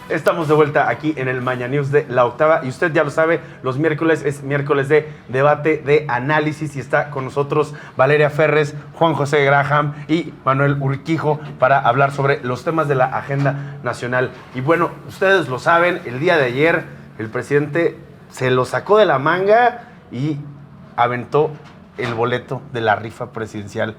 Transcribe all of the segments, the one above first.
Estamos de vuelta aquí en el Maña News de La Octava y usted ya lo sabe, los miércoles es miércoles de debate, de análisis y está con nosotros Valeria Ferres, Juan José Graham y Manuel Urquijo para hablar sobre los temas de la agenda nacional. Y bueno, ustedes lo saben, el día de ayer el presidente se lo sacó de la manga y aventó el boleto de la rifa presidencial.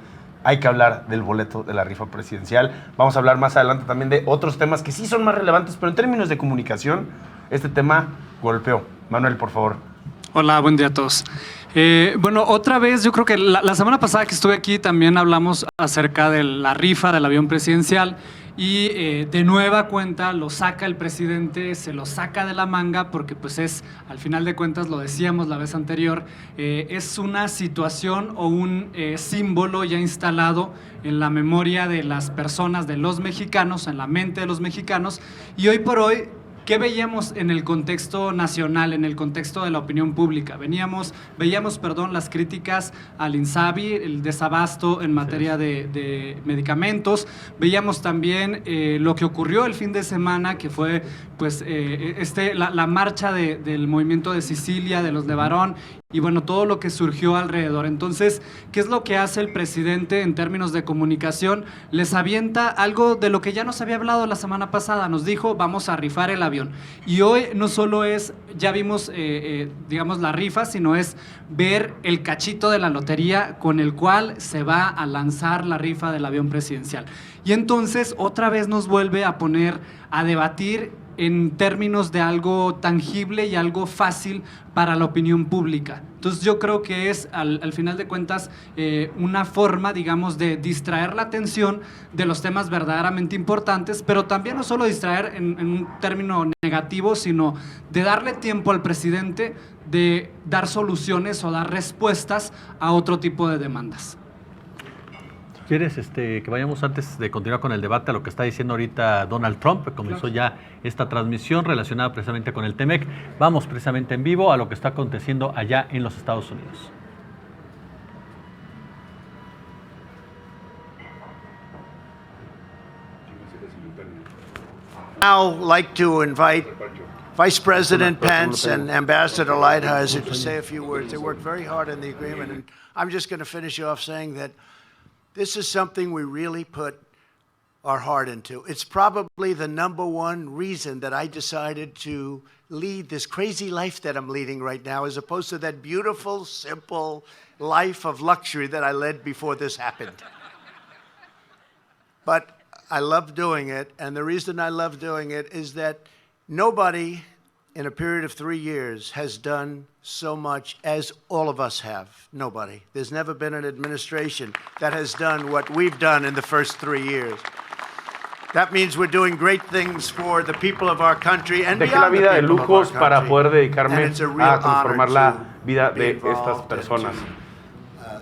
Hay que hablar del boleto de la rifa presidencial. Vamos a hablar más adelante también de otros temas que sí son más relevantes, pero en términos de comunicación, este tema golpeó. Manuel, por favor. Hola, buen día a todos. Bueno, otra vez, yo creo que la semana pasada que estuve aquí también hablamos acerca de la rifa del avión presidencial y de nueva cuenta lo saca el presidente, se lo saca de la manga porque pues es, al final de cuentas, lo decíamos la vez anterior, es una situación o un símbolo ya instalado en la memoria de las personas, de los mexicanos, en la mente de los mexicanos, y hoy por hoy, ¿qué veíamos en el contexto nacional, en el contexto de la opinión pública? Veíamos, las críticas al INSABI, el desabasto en materia de medicamentos. Veíamos también lo que ocurrió el fin de semana, que fue pues, la marcha del movimiento de Sicilia, de los Levarón, y bueno, todo lo que surgió alrededor. Entonces, ¿qué es lo que hace el presidente en términos de comunicación? Les avienta algo de lo que ya nos había hablado la semana pasada. Nos dijo, vamos a rifar el avión. Y hoy no solo es, ya vimos, digamos, la rifa, sino es ver el cachito de la lotería con el cual se va a lanzar la rifa del avión presidencial. Y entonces, otra vez nos vuelve a poner a debatir en términos de algo tangible y algo fácil para la opinión pública. Entonces yo creo que es, al final de cuentas, una forma, digamos, de distraer la atención de los temas verdaderamente importantes, pero también no solo distraer en un término negativo, sino de darle tiempo al presidente de dar soluciones o dar respuestas a otro tipo de demandas. ¿Quieres que vayamos antes de continuar con el debate a lo que está diciendo ahorita Donald Trump? Comenzó ya esta transmisión relacionada precisamente con el TEMEC. Vamos precisamente en vivo a lo que está aconteciendo allá en los Estados Unidos. Now like to invite Vice President Pence and Ambassador Lighthizer to say a few words. They worked very hard on the agreement, and I'm just going to finish off saying that this is something we really put our heart into. It's probably the number one reason that I decided to lead this crazy life that I'm leading right now, as opposed to that beautiful, simple life of luxury that I led before this happened. But I love doing it, and the reason I love doing it is that nobody in a period of 3 years has done so much as all of us have. Nobody. There's never been an administration that has done what we've done in the first 3 years. That means we're doing great things for the people of our country and dejé la beyond vida the de people of lujos our para country. poder dedicarme And it's a real a transformar la honor vida to de be involved estas and personas. to,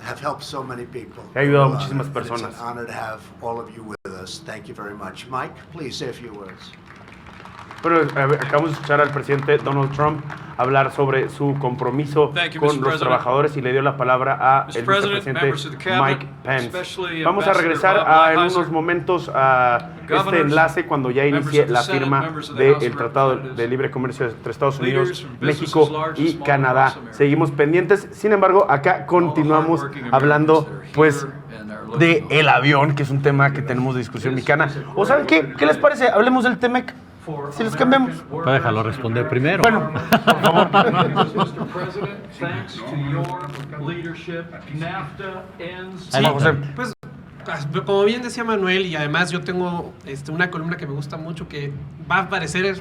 have helped so many people. He ayudado a Real muchísimas honor. personas. It's an honor to have all of you with us. Thank you very much. Mike, please say a few words. Pero acabamos de escuchar al presidente Donald Trump hablar sobre su compromiso con los trabajadores y le dio la palabra a el vicepresidente Mike Pence. Vamos a regresar en unos momentos a este enlace cuando ya inicie la firma del Tratado de Libre Comercio entre Estados Unidos, México y Canadá. Seguimos pendientes, sin embargo, acá continuamos hablando pues de el avión, que es un tema que tenemos de discusión mexicana. ¿O saben qué? ¿Qué les parece? Hablemos del TEMEC. Si les cambiamos. Déjalo responder primero. Bueno, por favor. Sí, pues como bien decía Manuel, y además yo tengo una columna que me gusta mucho que va a aparecer,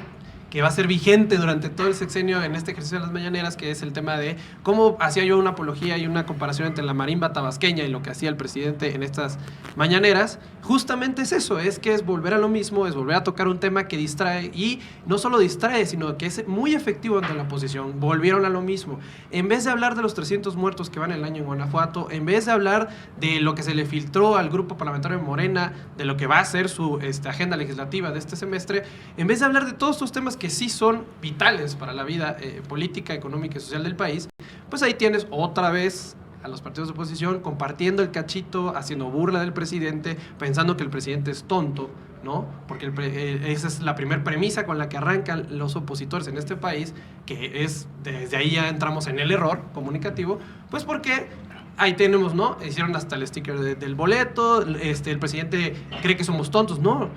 que va a ser vigente durante todo el sexenio en este ejercicio de las mañaneras, que es el tema de cómo hacía yo una apología y una comparación entre la marimba tabasqueña y lo que hacía el presidente en estas mañaneras. Justamente es eso, es volver a lo mismo, es volver a tocar un tema que distrae, y no solo distrae, sino que es muy efectivo ante la oposición. Volvieron a lo mismo. En vez de hablar de los 300 muertos que van el año en Guanajuato, en vez de hablar de lo que se le filtró al grupo parlamentario de Morena, de lo que va a ser su agenda legislativa de este semestre, en vez de hablar de todos estos temas que sí son vitales para la vida política, económica y social del país, pues ahí tienes otra vez a los partidos de oposición, compartiendo el cachito, haciendo burla del presidente, pensando que el presidente es tonto, ¿no? Porque esa es la primera premisa con la que arrancan los opositores en este país, que es, desde ahí ya entramos en el error comunicativo, pues porque ahí tenemos, ¿no? Hicieron hasta el sticker del boleto, el presidente cree que somos tontos, no,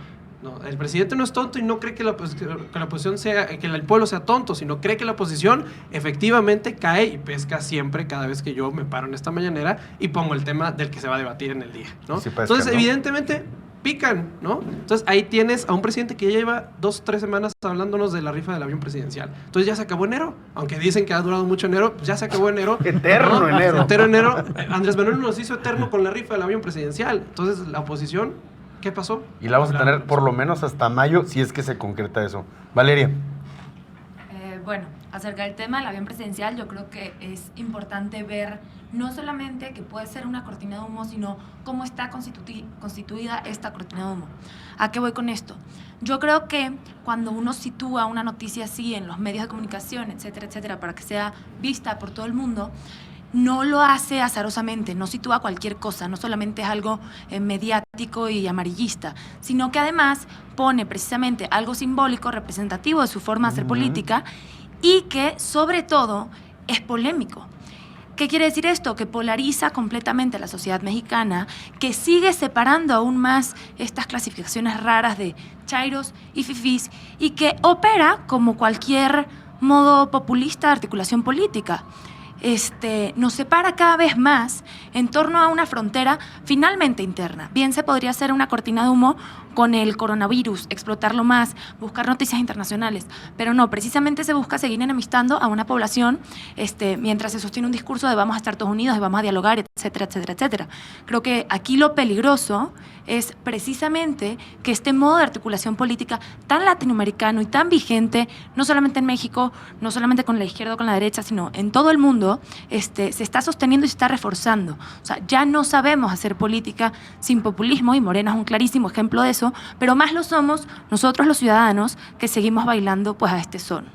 el presidente no es tonto y no cree que la oposición sea, que el pueblo sea tonto, sino cree que la oposición efectivamente cae y pesca siempre cada vez que yo me paro en esta mañanera y pongo el tema del que se va a debatir en el día, ¿no? Sí pescan, entonces, ¿no? Evidentemente, pican, ¿no? Entonces, ahí tienes a un presidente que ya lleva 2 o 3 semanas hablándonos de la rifa del avión presidencial. Entonces, ya se acabó enero. Aunque dicen que ha durado mucho enero, pues ya se acabó enero. Eterno ¿no? enero. Eterno enero. Andrés Manuel nos hizo eterno con la rifa del avión presidencial. Entonces, la oposición, ¿qué pasó? Y la vamos a tener por lo menos hasta mayo, si es que se concreta eso. Valeria. Bueno, acerca del tema del avión presidencial, yo creo que es importante ver no solamente que puede ser una cortina de humo, sino cómo está constituida esta cortina de humo. ¿A qué voy con esto? Yo creo que cuando uno sitúa una noticia así en los medios de comunicación, etcétera, etcétera, para que sea vista por todo el mundo, no lo hace azarosamente, no sitúa cualquier cosa, no solamente es algo mediático y amarillista, sino que además pone precisamente algo simbólico, representativo de su forma de hacer política y que, sobre todo, es polémico. ¿Qué quiere decir esto? Que polariza completamente a la sociedad mexicana, que sigue separando aún más estas clasificaciones raras de chairos y fifís y que opera como cualquier modo populista de articulación política. Nos separa cada vez más en torno a una frontera finalmente interna. Bien se podría hacer una cortina de humo con el coronavirus, explotarlo más, buscar noticias internacionales, pero no, precisamente se busca seguir enemistando a una población mientras se sostiene un discurso de vamos a estar todos unidos y vamos a dialogar, etcétera, etcétera, etcétera. Creo que aquí lo peligroso es precisamente que este modo de articulación política tan latinoamericano y tan vigente, no solamente en México, no solamente con la izquierda o con la derecha, sino en todo el mundo, se está sosteniendo y se está reforzando. O sea, ya no sabemos hacer política sin populismo y Morena es un clarísimo ejemplo de eso, pero más lo somos nosotros los ciudadanos que seguimos bailando pues a este son.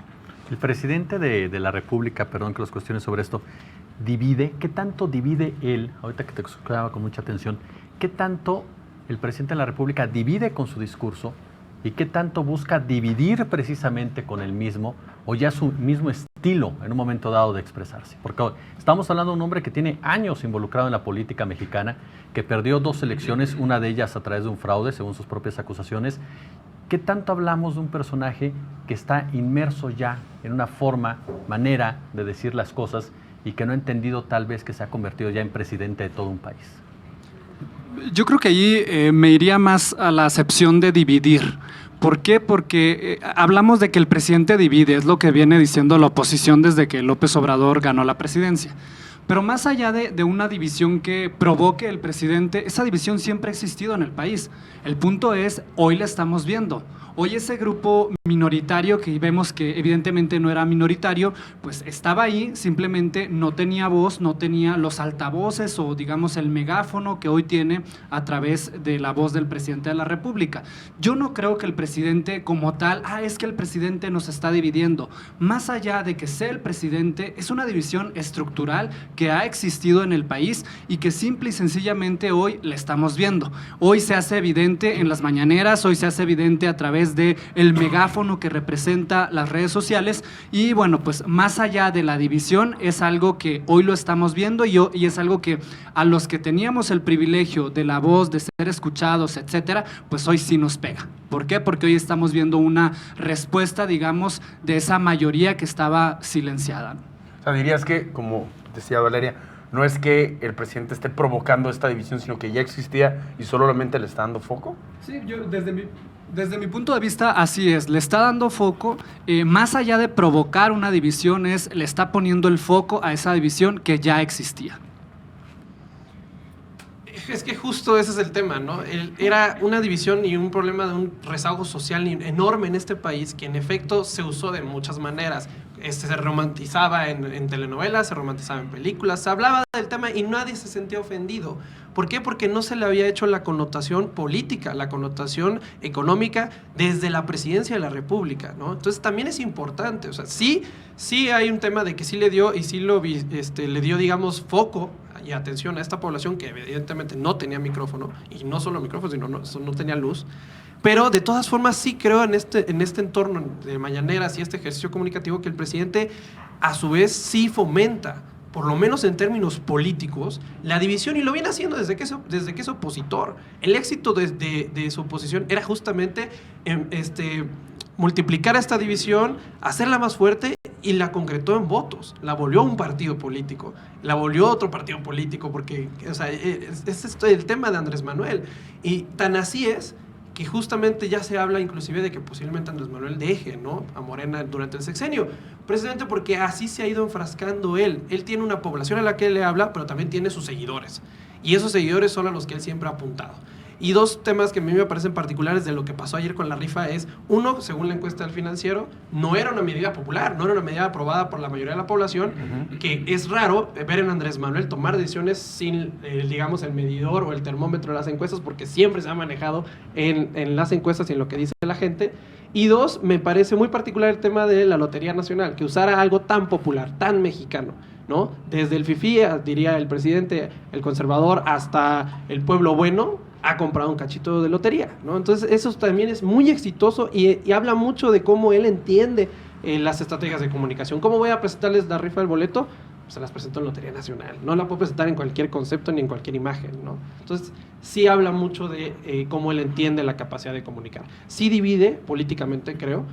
El presidente de la República, perdón que los cuestiones sobre esto, divide, ¿qué tanto divide él? Ahorita que te escuchaba con mucha atención, ¿qué tanto el presidente de la República divide con su discurso y qué tanto busca dividir precisamente con el mismo o ya su mismo estilo en un momento dado de expresarse? Porque estamos hablando de un hombre que tiene años involucrado en la política mexicana, que perdió 2 elecciones, una de ellas a través de un fraude, según sus propias acusaciones. ¿Qué tanto hablamos de un personaje que está inmerso ya en una manera de decir las cosas y que no ha entendido tal vez que se ha convertido ya en presidente de todo un país? Yo creo que allí me iría más a la acepción de dividir. ¿Por qué? Porque hablamos de que el presidente divide, es lo que viene diciendo la oposición desde que López Obrador ganó la presidencia. Pero más allá de una división que provoque el presidente, esa división siempre ha existido en el país. El punto es, hoy la estamos viendo. Hoy ese grupo minoritario que vemos que evidentemente no era minoritario, pues estaba ahí, simplemente no tenía voz, no tenía los altavoces o digamos el megáfono que hoy tiene a través de la voz del presidente de la República. Yo no creo que el presidente como tal, es que el presidente nos está dividiendo. Más allá de que sea el presidente, es una división estructural que ha existido en el país y que simple y sencillamente hoy la estamos viendo. Hoy se hace evidente en las mañaneras, hoy se hace evidente a través de el megáfono que representa las redes sociales y bueno, pues más allá de la división es algo que hoy lo estamos viendo y es algo que a los que teníamos el privilegio de la voz, de ser escuchados, etcétera, pues hoy sí nos pega. ¿Por qué? Porque hoy estamos viendo una respuesta, digamos, de esa mayoría que estaba silenciada. O sea, dirías que, como decía Valeria, no es que el presidente esté provocando esta división, sino que ya existía y solamente le está dando foco. Sí, yo desde mi punto de vista así es, le está dando foco, más allá de provocar una división, le está poniendo el foco a esa división que ya existía. Es que justo ese es el tema, ¿no? Era una división y un problema de un rezago social enorme en este país que en efecto se usó de muchas maneras. Se romantizaba en telenovelas, se romantizaba en películas, se hablaba del tema y nadie se sentía ofendido. ¿Por qué? Porque no se le había hecho la connotación política, la connotación económica desde la presidencia de la República, ¿no? Entonces también es importante, o sea, sí hay un tema de que sí le dio y sí le dio, digamos, foco y atención a esta población que evidentemente no tenía micrófono, y no solo micrófono, sino no tenía luz. Pero de todas formas sí creo en este entorno de mañaneras y este ejercicio comunicativo que el presidente a su vez sí fomenta, por lo menos en términos políticos, la división, y lo viene haciendo desde que es opositor. El éxito de su oposición era justamente multiplicar esta división, hacerla más fuerte, y la concretó en votos. La volvió un partido político, la volvió otro partido político, porque es el tema de Andrés Manuel. Y tan así es que justamente ya se habla inclusive de que posiblemente Andrés Manuel deje, ¿no?, a Morena durante el sexenio, precisamente porque así se ha ido enfrascando él. Él tiene una población a la que él le habla, pero también tiene sus seguidores, y esos seguidores son a los que él siempre ha apuntado. Y dos temas que a mí me parecen particulares de lo que pasó ayer con la rifa es, uno, según la encuesta del Financiero, no era una medida popular, no era una medida aprobada por la mayoría de la población, que es raro ver en Andrés Manuel tomar decisiones sin, digamos, el medidor o el termómetro de las encuestas, porque siempre se ha manejado en las encuestas y en lo que dice la gente. Y dos, me parece muy particular el tema de la Lotería Nacional, que usara algo tan popular, tan mexicano, ¿no? Desde el fifí, diría el presidente, el conservador, hasta el pueblo bueno, ha comprado un cachito de lotería, ¿no? Entonces eso también es muy exitoso y habla mucho de cómo él entiende las estrategias de comunicación. ¿Cómo voy a presentarles la rifa del boleto? Pues se las presento en Lotería Nacional. No la puedo presentar en cualquier concepto ni en cualquier imagen, ¿no? Entonces sí habla mucho de cómo él entiende la capacidad de comunicar. Sí divide políticamente, creo,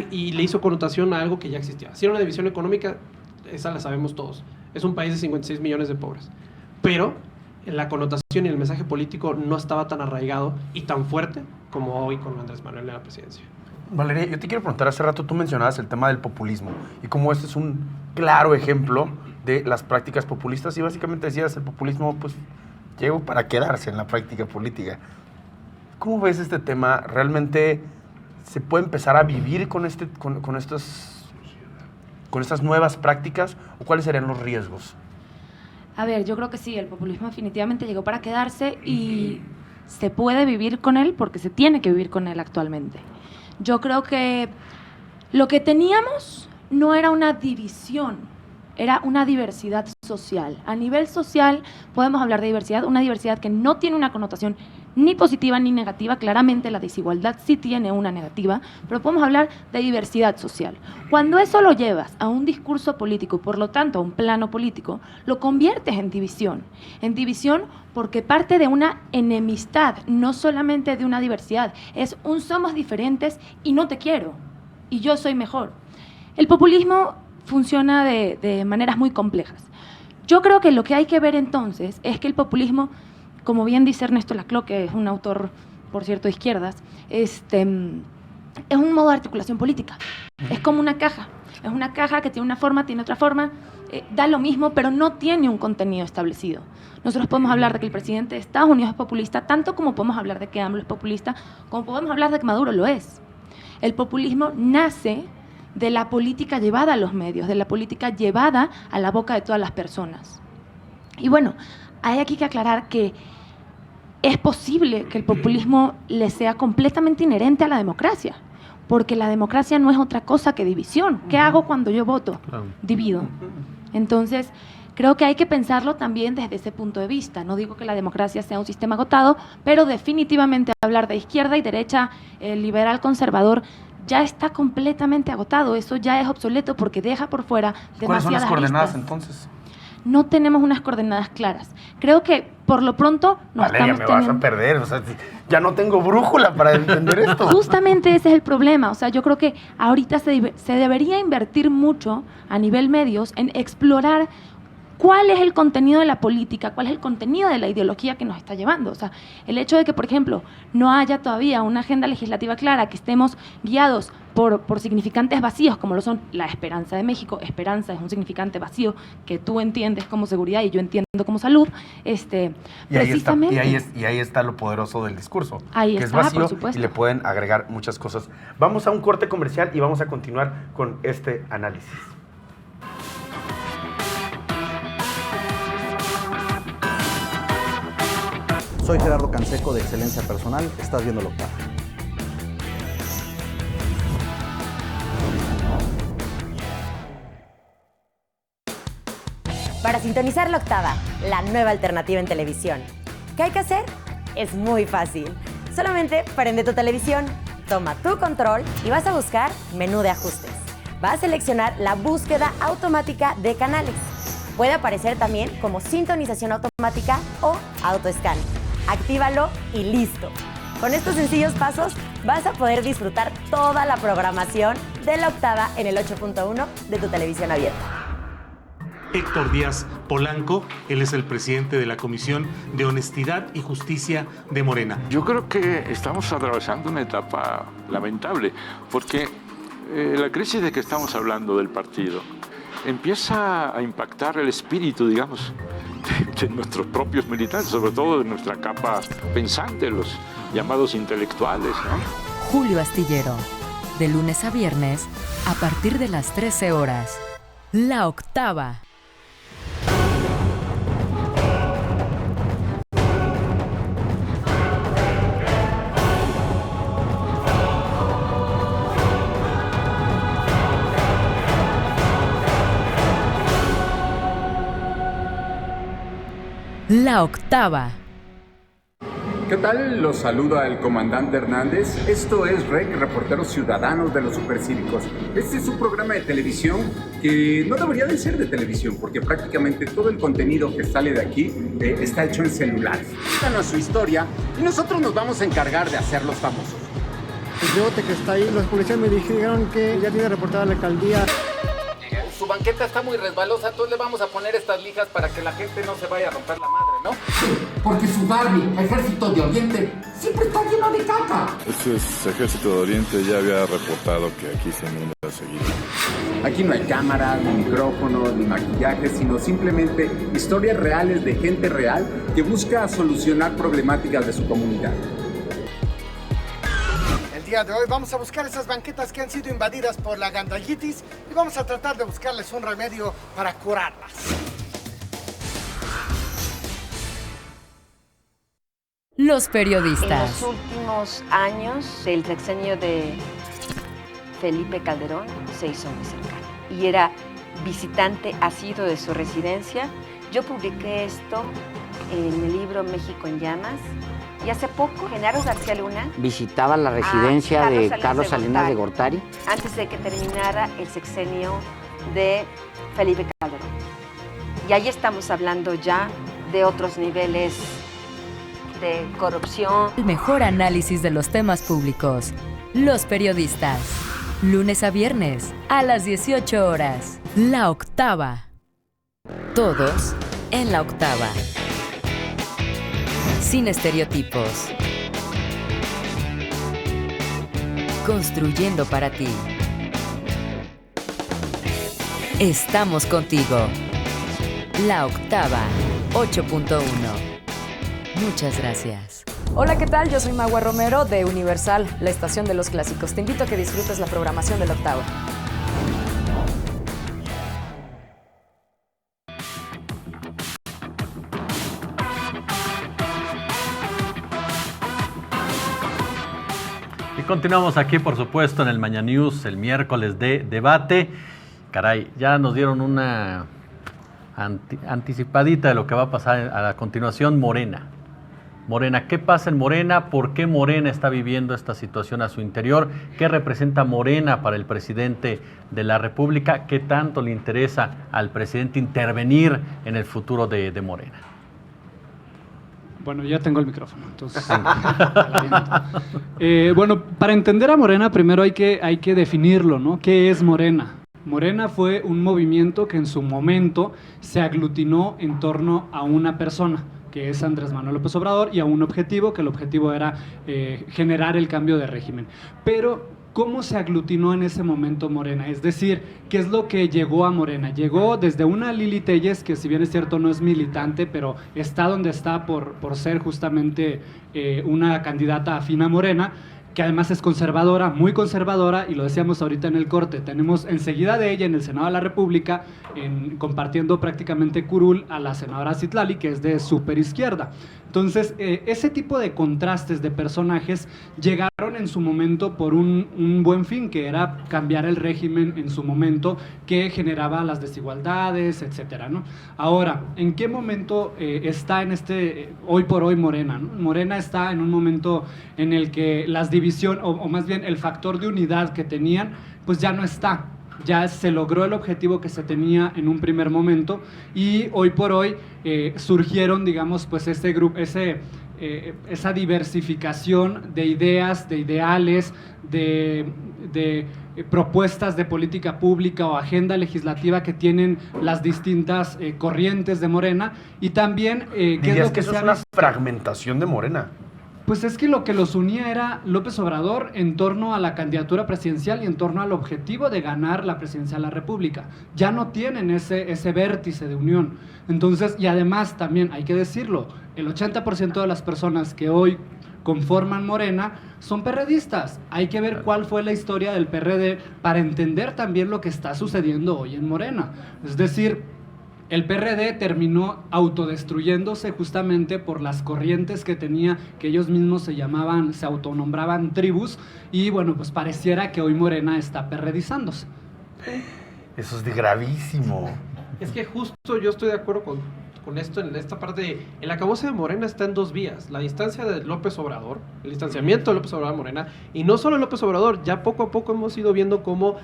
y le hizo connotación a algo que ya existía. Si era una división económica, esa la sabemos todos. Es un país de 56 millones de pobres. Pero la connotación y el mensaje político no estaba tan arraigado y tan fuerte como hoy con Andrés Manuel en la presidencia. Valeria, yo te quiero preguntar, hace rato tú mencionabas el tema del populismo y cómo este es un claro ejemplo de las prácticas populistas, y básicamente decías, el populismo pues llegó para quedarse en la práctica política. ¿Cómo ves este tema? ¿Realmente se puede empezar a vivir con estas nuevas prácticas, o cuáles serían los riesgos? A ver, yo creo que sí, el populismo definitivamente llegó para quedarse y se puede vivir con él porque se tiene que vivir con él actualmente. Yo creo que lo que teníamos no era una división, era una diversidad social. A nivel social podemos hablar de diversidad, una diversidad que no tiene una connotación ni positiva ni negativa. Claramente la desigualdad sí tiene una negativa, pero podemos hablar de diversidad social. Cuando eso lo llevas a un discurso político, por lo tanto a un plano político, lo conviertes en división porque parte de una enemistad, no solamente de una diversidad, es un somos diferentes y no te quiero, y yo soy mejor. El populismo funciona de maneras muy complejas. Yo creo que lo que hay que ver entonces es que el populismo, como bien dice Ernesto Laclau, que es un autor, por cierto, de izquierdas, es un modo de articulación política. Es como una caja. Es una caja que tiene una forma, tiene otra forma, da lo mismo, pero no tiene un contenido establecido. Nosotros podemos hablar de que el presidente de Estados Unidos es populista, tanto como podemos hablar de que AMLO es populista, como podemos hablar de que Maduro lo es. El populismo nace de la política llevada a los medios, de la política llevada a la boca de todas las personas. Y bueno, hay aquí que aclarar que es posible que el populismo le sea completamente inherente a la democracia, porque la democracia no es otra cosa que división. ¿Qué hago cuando yo voto? Divido. Entonces, creo que hay que pensarlo también desde ese punto de vista. No digo que la democracia sea un sistema agotado, pero definitivamente hablar de izquierda y derecha, liberal, conservador, ya está completamente agotado. Eso ya es obsoleto porque deja por fuera demasiadas ¿Cuáles son las coordenadas aristas. entonces? No tenemos unas coordenadas claras. Creo que por lo pronto no Valeria, estamos me vas teniendo... a perder. O sea, ya no tengo brújula para entender esto. Justamente ese es el problema. O sea, yo creo que ahorita se debería invertir mucho a nivel medios en explorar cuál es el contenido de la política, cuál es el contenido de la ideología que nos está llevando. O sea, el hecho de que, por ejemplo, no haya todavía una agenda legislativa clara, que estemos guiados por significantes vacíos, como lo son la esperanza de México. Esperanza es un significante vacío que tú entiendes como seguridad y yo entiendo como salud. Precisamente. Y ahí está lo poderoso del discurso. Ahí que está, es vacío, por supuesto. y le pueden agregar muchas cosas. Vamos a un corte comercial y vamos a continuar con este análisis. Soy Gerardo Canseco de Excelencia Personal. Estás viendo La Octava. para sintonizar La Octava, la nueva alternativa en televisión. ¿Qué hay que hacer? Es muy fácil. Solamente prende tu televisión, toma tu control y vas a buscar menú de ajustes. Vas a seleccionar la búsqueda automática de canales. Puede aparecer también como sintonización automática o autoscan. Actívalo y listo. Con estos sencillos pasos vas a poder disfrutar toda la programación de La Octava en el 8.1 de tu televisión abierta. Héctor Díaz Polanco, él es el presidente de la Comisión de Honestidad y Justicia de Morena. Yo creo que estamos atravesando una etapa lamentable, porque la crisis de que estamos hablando del partido empieza a impactar el espíritu, digamos, de nuestros propios militantes, sobre todo de nuestra capa pensante, los llamados intelectuales, ¿no? Julio Astillero, de lunes a viernes, a partir de las 13 horas. La Octava. La Octava. ¿Qué tal? Los saluda el comandante Hernández. Esto es REC, Reporteros Ciudadanos de los Supercívicos. Este es un programa de televisión que no debería de ser de televisión, porque prácticamente todo el contenido que sale de aquí está hecho en celulares. Cuéntanos su historia y nosotros nos vamos a encargar de hacerlos famosos. El rebote que está ahí, los policías me dijeron que ya tiene reportada la alcaldía. Su banqueta está muy resbalosa, entonces le vamos a poner estas lijas para que la gente no se vaya a romper la madre, ¿no? Porque su Barbie, Ejército de Oriente, siempre está lleno de caca. Este es Ejército de Oriente, ya había reportado que aquí se inunda seguido. Aquí no hay cámaras, ni micrófonos, ni maquillaje, sino simplemente historias reales de gente real que busca solucionar problemáticas de su comunidad. El día de hoy vamos a buscar esas banquetas que han sido invadidas por la gandallitis y vamos a tratar de buscarles un remedio para curarlas. Los periodistas. En los últimos años del sexenio de Felipe Calderón se hizo muy cercano y era visitante asiduo de su residencia. Yo publiqué esto en el libro México en Llamas. Y hace poco, Genaro García Luna visitaba la residencia de Carlos Salinas de Gortari antes de que terminara el sexenio de Felipe Calderón. Y ahí estamos hablando ya de otros niveles de corrupción. El mejor análisis de los temas públicos. Los periodistas. Lunes a viernes, a las 18 horas. La Octava. Todos en La Octava. Sin estereotipos. Construyendo para ti. Estamos contigo. La Octava 8.1. Muchas gracias. Hola, ¿qué tal? Yo soy Magua Romero de Universal, la estación de los clásicos. Te invito a que disfrutes la programación de La Octava. Continuamos aquí, por supuesto, en el Mañana News, el miércoles de debate. Caray, ya nos dieron una anticipadita de lo que va a pasar a la continuación. Morena, ¿qué pasa en Morena? ¿Por qué Morena está viviendo esta situación a su interior? ¿Qué representa Morena para el presidente de la República? ¿Qué tanto le interesa al presidente intervenir en el futuro de Morena? Bueno, ya tengo el micrófono, entonces. Bueno, para entender a Morena, primero hay que definirlo, ¿no? ¿Qué es Morena? Morena fue un movimiento que en su momento se aglutinó en torno a una persona, que es Andrés Manuel López Obrador, y a un objetivo, que el objetivo era generar el cambio de régimen. Pero ¿cómo se aglutinó en ese momento Morena? Es decir, ¿qué es lo que llegó a Morena? Llegó desde una Lili Téllez, que si bien es cierto no es militante, pero está donde está por ser justamente una candidata afín a Morena, que además es conservadora, muy conservadora, y lo decíamos ahorita en el corte, tenemos enseguida de ella en el Senado de la República, compartiendo prácticamente curul a la senadora Citlali, que es de súper izquierda. Entonces, ese tipo de contrastes de personajes llegaron en su momento por un buen fin, que era cambiar el régimen en su momento, que generaba las desigualdades, etcétera, ¿no? Ahora, ¿en qué momento está en hoy por hoy Morena, ¿no? Morena está en un momento en el que las divisiones, o más bien el factor de unidad que tenían, pues ya no está. Ya se logró el objetivo que se tenía en un primer momento y hoy por hoy surgieron, digamos, pues esa diversificación de ideas, de ideales, de propuestas de política pública o agenda legislativa que tienen las distintas corrientes de Morena y también... ¿qué es lo que eso es una fragmentación de Morena? Pues es que lo que los unía era López Obrador en torno a la candidatura presidencial y en torno al objetivo de ganar la presidencia de la República. Ya no tienen ese vértice de unión. Entonces, y además también hay que decirlo, el 80% de las personas que hoy conforman Morena son perredistas. Hay que ver cuál fue la historia del PRD para entender también lo que está sucediendo hoy en Morena. Es decir, el PRD terminó autodestruyéndose justamente por las corrientes que tenía, que ellos mismos se autonombraban tribus, y bueno, pues pareciera que hoy Morena está perredizándose. Eso es gravísimo. Es que justo yo estoy de acuerdo con esto, en esta parte, el acabose de Morena está en dos vías: la distancia de López Obrador, el distanciamiento de López Obrador a Morena, y no solo López Obrador, ya poco a poco hemos ido viendo cómo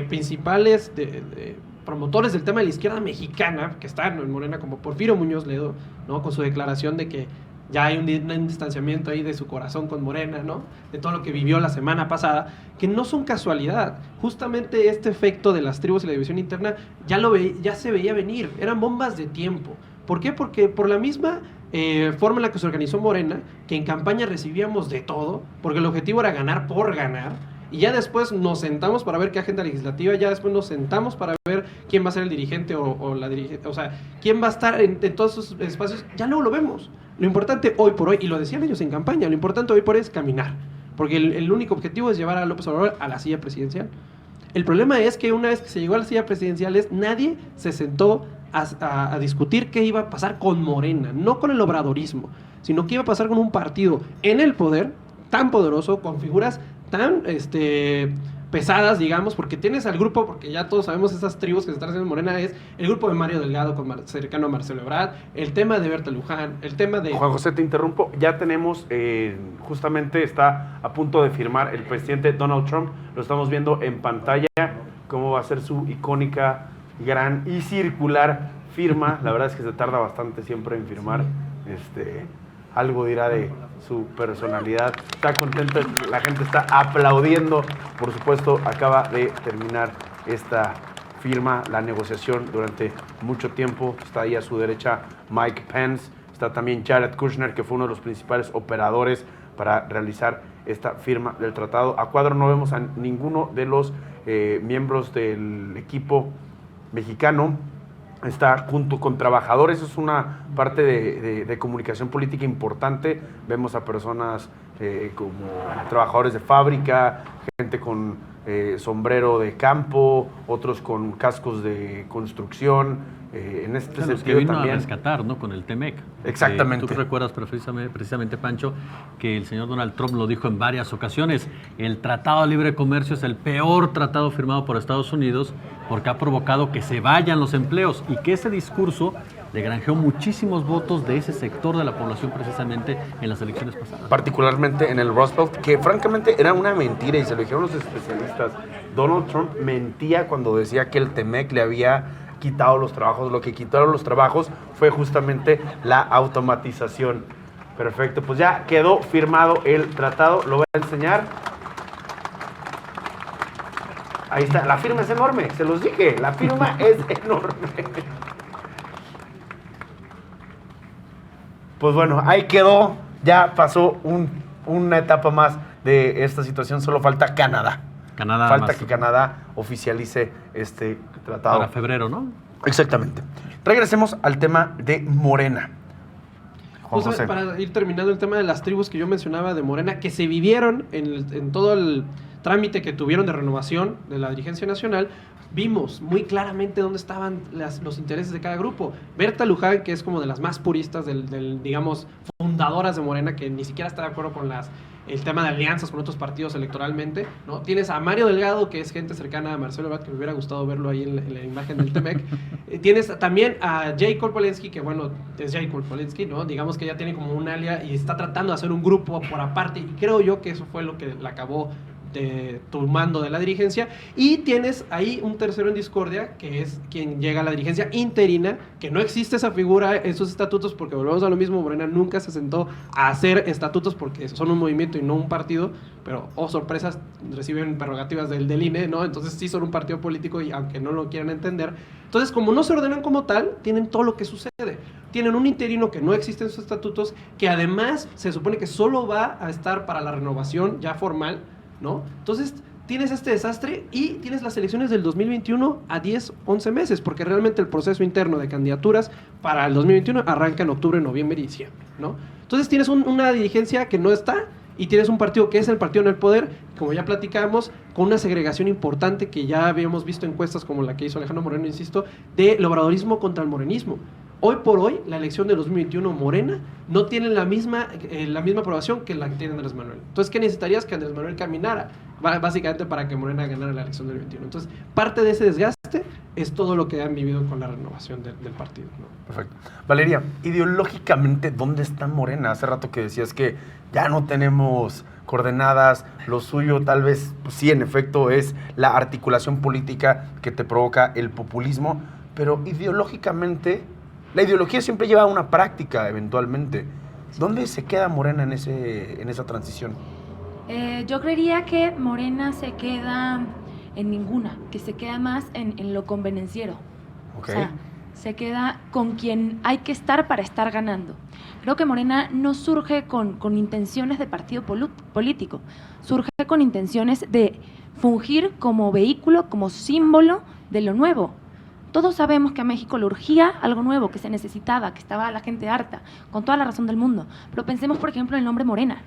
principales promotores del tema de la izquierda mexicana, que están en Morena, como Porfirio Muñoz Ledo, ¿no? Con su declaración de que ya hay un distanciamiento ahí de su corazón con Morena, ¿no? De todo lo que vivió la semana pasada, que no son casualidad. Justamente este efecto de las tribus y la división interna ya se veía venir, eran bombas de tiempo. ¿Por qué? Porque por la misma forma en la que se organizó Morena, que en campaña recibíamos de todo, porque el objetivo era ganar por ganar, y ya después nos sentamos para ver qué agenda legislativa, ya después nos sentamos para ver quién va a ser el dirigente o la dirigente, o sea, quién va a estar en todos esos espacios, ya luego lo vemos. Lo importante hoy por hoy, y lo decían ellos en campaña, lo importante hoy por hoy es caminar, porque el único objetivo es llevar a López Obrador a la silla presidencial. El problema es que una vez que se llegó a la silla presidencial, nadie se sentó a discutir qué iba a pasar con Morena, no con el obradorismo, sino qué iba a pasar con un partido en el poder tan poderoso, con figuras tan pesadas, digamos, porque tienes al grupo, porque ya todos sabemos esas tribus que se están haciendo en Morena, es el grupo de Mario Delgado cercano a Marcelo Ebrard, el tema de Berta Luján, el tema de... Juan José, te interrumpo, ya tenemos, justamente está a punto de firmar el presidente Donald Trump, lo estamos viendo en pantalla, cómo va a ser su icónica, gran y circular firma. La verdad es que se tarda bastante siempre en firmar, algo dirá de su personalidad. Está contento, la gente está aplaudiendo. Por supuesto, acaba de terminar esta firma, la negociación durante mucho tiempo. Está ahí a su derecha Mike Pence, está también Jared Kushner, que fue uno de los principales operadores para realizar esta firma del tratado. A cuadro no vemos a ninguno de los miembros del equipo mexicano. Está junto con trabajadores, es una parte de comunicación política importante. Vemos a personas como trabajadores de fábrica, gente con sombrero de campo, otros con cascos de construcción. En este sentido sentido que vino también a rescatar, ¿no? Con el TEMEC. Exactamente. Tú recuerdas precisamente, Pancho, que el señor Donald Trump lo dijo en varias ocasiones: el Tratado de Libre Comercio es el peor tratado firmado por Estados Unidos porque ha provocado que se vayan los empleos, y que ese discurso le granjeó muchísimos votos de ese sector de la población precisamente en las elecciones pasadas. Particularmente en el Rust Belt, que francamente era una mentira, y se lo dijeron los especialistas. Donald Trump mentía cuando decía que el TEMEC le había quitado los trabajos. Lo que quitaron los trabajos fue justamente la automatización. Perfecto, pues ya quedó firmado el tratado, lo voy a enseñar. Ahí está, la firma es enorme, se los dije, la firma es enorme. Pues bueno, ahí quedó, ya pasó una etapa más de esta situación, solo falta Canadá. Falta que Canadá oficialice este tratado. Para febrero, ¿no? Exactamente. Regresemos al tema de Morena. Juan José. Para ir terminando el tema de las tribus que yo mencionaba de Morena, que se vivieron en todo trámite que tuvieron de renovación de la dirigencia nacional, vimos muy claramente dónde estaban los intereses de cada grupo. Berta Luján, que es como de las más puristas, digamos, fundadoras de Morena, que ni siquiera está de acuerdo con el tema de alianzas con otros partidos electoralmente, ¿no? Tienes a Mario Delgado, que es gente cercana a Marcelo Ebrard, que me hubiera gustado verlo ahí en la imagen del TEMEC. Tienes también a Jay Korpolensky, que bueno, es Jay Korpolensky, ¿no? Digamos que ya tiene como un alia y está tratando de hacer un grupo por aparte, y creo yo que eso fue lo que la acabó tomando de la dirigencia. Y tienes ahí un tercero en discordia, que es quien llega a la dirigencia interina, que no existe esa figura, esos estatutos, porque volvemos a lo mismo, Morena nunca se sentó a hacer estatutos porque son un movimiento y no un partido, pero, oh sorpresas, reciben prerrogativas del INE, ¿no? Entonces sí son un partido político, y aunque no lo quieran entender. Entonces, como no se ordenan como tal, tienen todo lo que sucede. Tienen un interino que no existe en sus estatutos, que además se supone que solo va a estar para la renovación ya formal, ¿no? Entonces tienes este desastre y tienes las elecciones del 2021 a 10, 11 meses, porque realmente el proceso interno de candidaturas para el 2021 arranca en octubre, noviembre y diciembre, ¿no? Entonces tienes una dirigencia que no está, y tienes un partido que es el partido en el poder, como ya platicamos, con una segregación importante que ya habíamos visto encuestas como la que hizo Alejandro Moreno, insisto, del obradorismo contra el morenismo. Hoy por hoy, la elección de 2021 Morena no tiene la misma aprobación que la que tiene Andrés Manuel. Entonces, ¿qué necesitarías? Que Andrés Manuel caminara, básicamente, para que Morena ganara la elección del 21. Entonces, parte de ese desgaste es todo lo que han vivido con la renovación del partido, ¿no? Perfecto. Valeria, ideológicamente, ¿dónde está Morena? Hace rato que decías que ya no tenemos coordenadas, lo suyo tal vez, pues sí, en efecto, es la articulación política que te provoca el populismo, pero ideológicamente, la ideología siempre lleva a una práctica, eventualmente. ¿Dónde se queda Morena en esa transición? Yo creería que Morena se queda en ninguna, que se queda más en lo convenenciero. Okay. O sea, se queda con quien hay que estar para estar ganando. Creo que Morena no surge con intenciones de partido político, surge con intenciones de fungir como vehículo, como símbolo de lo nuevo. Todos sabemos que a México le urgía algo nuevo, que se necesitaba, que estaba la gente harta, con toda la razón del mundo. Pero pensemos, por ejemplo, en el nombre Morena.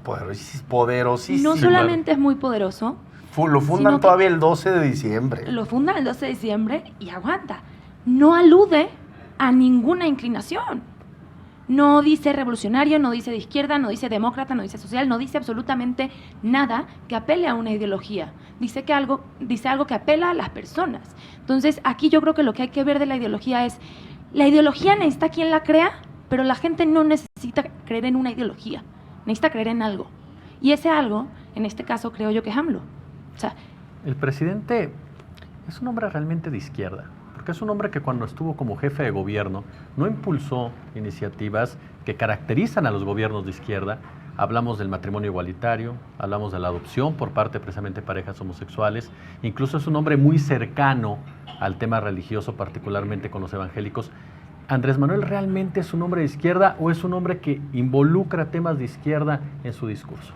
Poderosísimo. No solamente es muy poderoso. Lo fundan todavía el 12 de diciembre. Lo fundan el 12 de diciembre y aguanta. No alude a ninguna inclinación. No dice revolucionario, no dice de izquierda, no dice demócrata, no dice social, no dice absolutamente nada que apele a una ideología. Dice algo que apela a las personas. Entonces, aquí yo creo que lo que hay que ver de la ideología es, la ideología necesita quien la crea, pero la gente no necesita creer en una ideología, necesita creer en algo. Y ese algo, en este caso, creo yo que es AMLO. O sea, el presidente es un hombre realmente de izquierda, porque es un hombre que cuando estuvo como jefe de gobierno no impulsó iniciativas que caracterizan a los gobiernos de izquierda. Hablamos del matrimonio igualitario, hablamos de la adopción por parte precisamente de parejas homosexuales, incluso es un hombre muy cercano al tema religioso, particularmente con los evangélicos. ¿Andrés Manuel realmente es un hombre de izquierda o es un hombre que involucra temas de izquierda en su discurso?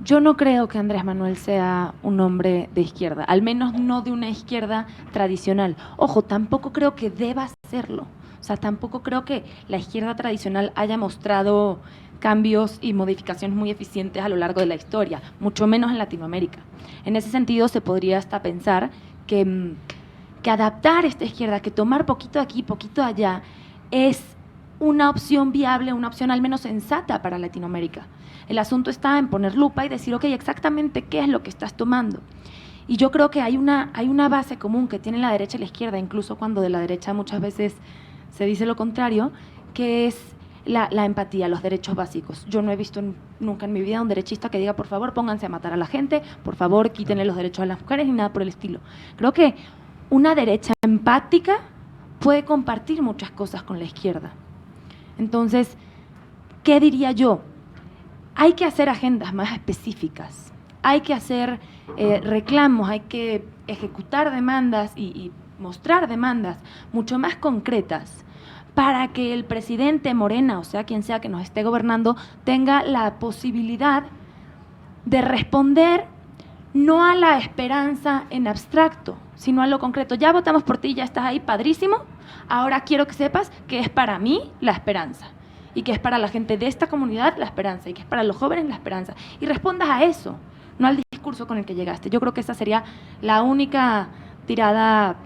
Yo no creo que Andrés Manuel sea un hombre de izquierda, al menos no de una izquierda tradicional. Ojo, tampoco creo que deba serlo. O sea, tampoco creo que la izquierda tradicional haya mostrado cambios y modificaciones muy eficientes a lo largo de la historia, mucho menos en Latinoamérica. En ese sentido, se podría hasta pensar que adaptar esta izquierda, que tomar poquito aquí, poquito allá, es una opción viable, una opción al menos sensata para Latinoamérica. El asunto está en poner lupa y decir, ok, exactamente qué es lo que estás tomando. Y yo creo que hay una base común que tiene la derecha y la izquierda, incluso cuando de la derecha muchas veces se dice lo contrario, que es la empatía, los derechos básicos. Yo no he visto nunca en mi vida un derechista que diga, por favor, pónganse a matar a la gente, por favor, quítenle los derechos a las mujeres, ni nada por el estilo. Creo que una derecha empática puede compartir muchas cosas con la izquierda. Entonces, ¿qué diría yo? Hay que hacer agendas más específicas, hay que hacer reclamos, hay que ejecutar demandas y mostrar demandas mucho más concretas para que el presidente Morena, o sea, quien sea que nos esté gobernando, tenga la posibilidad de responder no a la esperanza en abstracto, sino a lo concreto. Ya votamos por ti, ya estás ahí, padrísimo. Ahora quiero que sepas que es para mí la esperanza y que es para la gente de esta comunidad la esperanza y que es para los jóvenes la esperanza. Y respondas a eso, no al discurso con el que llegaste. Yo creo que esa sería la única tirada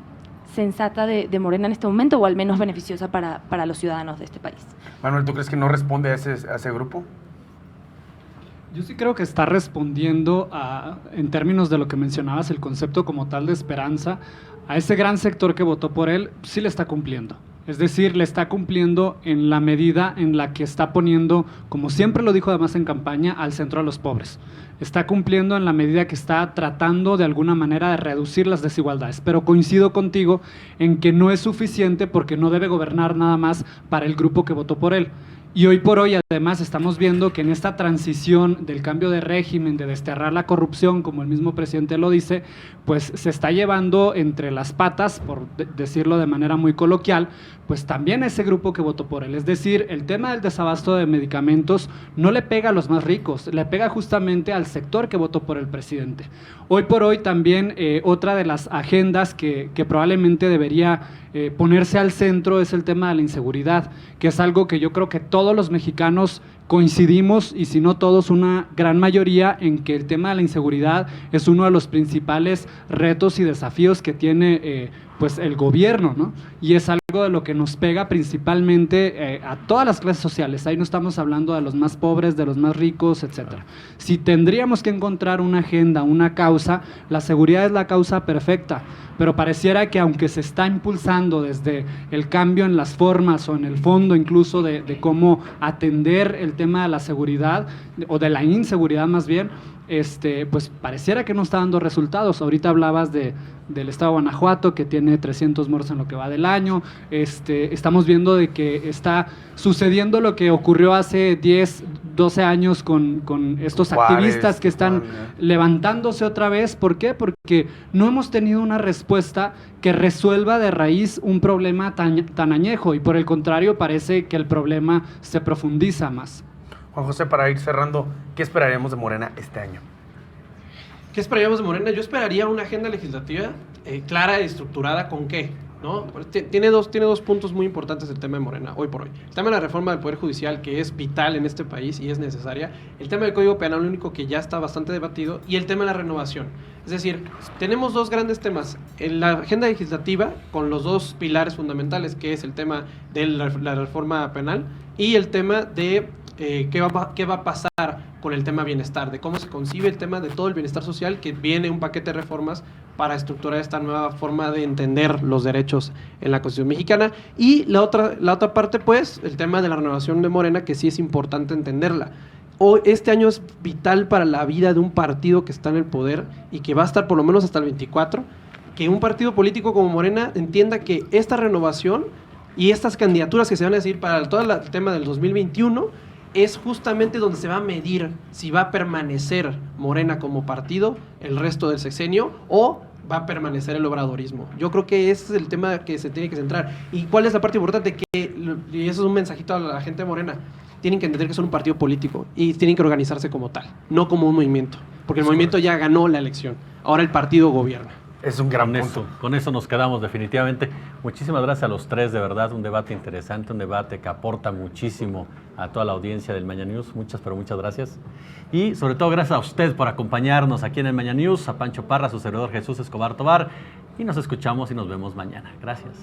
sensata de Morena en este momento, o al menos beneficiosa para los ciudadanos de este país. Manuel, ¿tú crees que no responde a ese grupo? Yo sí creo que está respondiendo en términos de lo que mencionabas, el concepto como tal de esperanza, a ese gran sector que votó por él, sí le está cumpliendo. Es decir, le está cumpliendo en la medida en la que está poniendo, como siempre lo dijo además en campaña, al centro a los pobres. Está cumpliendo en la medida que está tratando de alguna manera de reducir las desigualdades. Pero coincido contigo en que no es suficiente porque no debe gobernar nada más para el grupo que votó por él. Y hoy por hoy, además, estamos viendo que en esta transición del cambio de régimen, de desterrar la corrupción, como el mismo presidente lo dice, pues se está llevando entre las patas, por decirlo de manera muy coloquial, pues también ese grupo que votó por él. Es decir, el tema del desabasto de medicamentos no le pega a los más ricos, le pega justamente al sector que votó por el presidente. Hoy por hoy también otra de las agendas que probablemente debería ponerse al centro es el tema de la inseguridad, que es algo que yo creo que todos los mexicanos coincidimos, y si no todos, una gran mayoría, en que el tema de la inseguridad es uno de los principales retos y desafíos que tiene pues el gobierno, ¿no? Y es algo de lo que nos pega principalmente a todas las clases sociales. Ahí no estamos hablando de los más pobres, de los más ricos, etcétera. Si tendríamos que encontrar una agenda, una causa, la seguridad es la causa perfecta, pero pareciera que aunque se está impulsando desde el cambio en las formas o en el fondo incluso de cómo atender el tema de la seguridad o de la inseguridad más bien, pues pareciera que no está dando resultados. Ahorita hablabas del estado de Guanajuato, que tiene 300 muertos en lo que va del año. Estamos viendo de que está sucediendo lo que ocurrió hace 10, 12 años con estos activistas que están levantándose otra vez. ¿Por qué? Porque no hemos tenido una respuesta que resuelva de raíz un problema tan añejo, y por el contrario parece que el problema se profundiza más. Juan José, para ir cerrando, ¿qué esperaríamos de Morena este año? ¿Qué esperaríamos de Morena? Yo esperaría una agenda legislativa clara y estructurada. ¿Con qué? ¿No? Tiene dos puntos muy importantes el tema de Morena, hoy por hoy. El tema de la reforma del Poder Judicial, que es vital en este país y es necesaria. El tema del Código Penal, lo único que ya está bastante debatido. Y el tema de la renovación. Es decir, tenemos dos grandes temas en la agenda legislativa, con los dos pilares fundamentales, que es el tema de la reforma penal y el tema de qué va a pasar con el tema bienestar, de cómo se concibe el tema de todo el bienestar social, que viene un paquete de reformas para estructurar esta nueva forma de entender los derechos en la Constitución mexicana. Y la otra parte, pues, el tema de la renovación de Morena, que sí es importante entenderla. Este año es vital para la vida de un partido que está en el poder y que va a estar por lo menos hasta el 24, que un partido político como Morena entienda que esta renovación y estas candidaturas que se van a decir para todo el tema del 2021 es justamente donde se va a medir si va a permanecer Morena como partido el resto del sexenio o va a permanecer el obradorismo. Yo creo que ese es el tema que se tiene que centrar. ¿Y cuál es la parte importante? Y eso es un mensajito a la gente de Morena. Tienen que entender que son un partido político y tienen que organizarse como tal, no como un movimiento, porque el movimiento ya ganó la elección. Ahora el partido gobierna. Es un gran punto. Con eso nos quedamos definitivamente. Muchísimas gracias a los tres, de verdad, un debate interesante, un debate que aporta muchísimo a toda la audiencia del Mañana News. Muchas gracias. Y sobre todo gracias a usted por acompañarnos aquí en el Mañana News, a Pancho Parra, su servidor Jesús Escobar Tobar, y nos escuchamos y nos vemos mañana. Gracias.